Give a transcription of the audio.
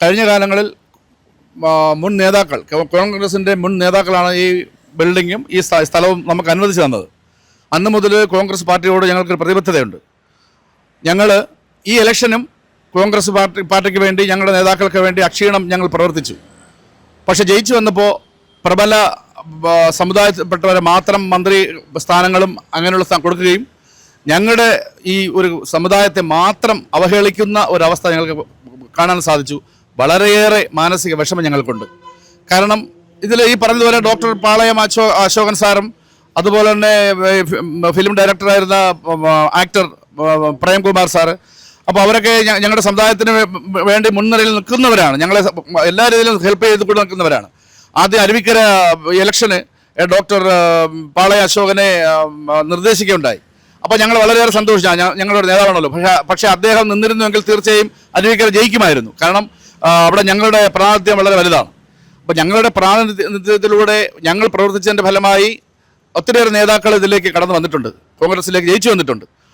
കഴിഞ്ഞ കാലങ്ങളിൽ മുൻ നേതാക്കൾ, കോൺഗ്രസിൻ്റെ മുൻ നേതാക്കളാണ് ഈ ബിൽഡിങ്ങും ഈ സ്ഥലവും നമുക്ക് അനുവദിച്ചു തന്നത്. അന്ന് മുതൽ കോൺഗ്രസ് പാർട്ടിയോട് ഞങ്ങൾക്കൊരു പ്രതിബദ്ധതയുണ്ട്. ഞങ്ങൾ ഈ ഇലക്ഷനും കോൺഗ്രസ് പാർട്ടിക്ക് വേണ്ടി, ഞങ്ങളുടെ നേതാക്കൾക്ക് വേണ്ടി അക്ഷീണം ഞങ്ങൾ പ്രവർത്തിച്ചു. പക്ഷേ ജയിച്ചു വന്നപ്പോൾ പ്രബല സമുദായത്തിൽപ്പെട്ടവരെ മാത്രം മന്ത്രി സ്ഥാനങ്ങളും അങ്ങനെയുള്ള കൊടുക്കുകയും ഞങ്ങളുടെ ഈ ഒരു സമുദായത്തെ മാത്രം അവഹേളിക്കുന്ന ഒരവസ്ഥ ഞങ്ങൾക്ക് കാണാൻ സാധിച്ചു. വളരെയേറെ മാനസിക വിഷമം ഞങ്ങൾക്കുണ്ട്. കാരണം ഇതിൽ ഈ പറഞ്ഞതുപോലെ ഡോക്ടർ പാളയം അശോകൻ സാറും അതുപോലെ തന്നെ ഫിലിം ഡയറക്ടറായിരുന്ന ആക്ടർ പ്രേംകുമാർ സാറ്, അപ്പോൾ അവരൊക്കെ ഞങ്ങളുടെ സമുദായത്തിന് വേണ്ടി മുൻനിരയിൽ നിൽക്കുന്നവരാണ്. ഞങ്ങളെ എല്ലാ രീതിയിലും ഹെൽപ്പ് ചെയ്തുകൊണ്ട് നിൽക്കുന്നവരാണ്. ആദ്യം അരുവിക്കര ഇലക്ഷന് ഡോക്ടർ പാളയ അശോകനെ നിർദ്ദേശിക്കുകയുണ്ടായി. അപ്പോൾ ഞങ്ങൾ വളരെയേറെ സന്തോഷിച്ചു. ഞങ്ങളുടെ നേതാവാണല്ലോ. പക്ഷേ അദ്ദേഹം നിന്നിരുന്നുവെങ്കിൽ തീർച്ചയായും അരുവിക്കര ജയിക്കുമായിരുന്നു. കാരണം അവിടെ ഞങ്ങളുടെ പ്രാതിനിധ്യം വളരെ വലുതാണ്. അപ്പോൾ ഞങ്ങളുടെ പ്രാതിനിധ്യത്തിലൂടെ ഞങ്ങൾ പ്രവർത്തിച്ചതിൻ്റെ ഫലമായി ഒത്തിരിയേറെ നേതാക്കൾ ഇതിലേക്ക് കടന്നു വന്നിട്ടുണ്ട്, കോൺഗ്രസിലേക്ക് ജയിച്ചു വന്നിട്ടുണ്ട്.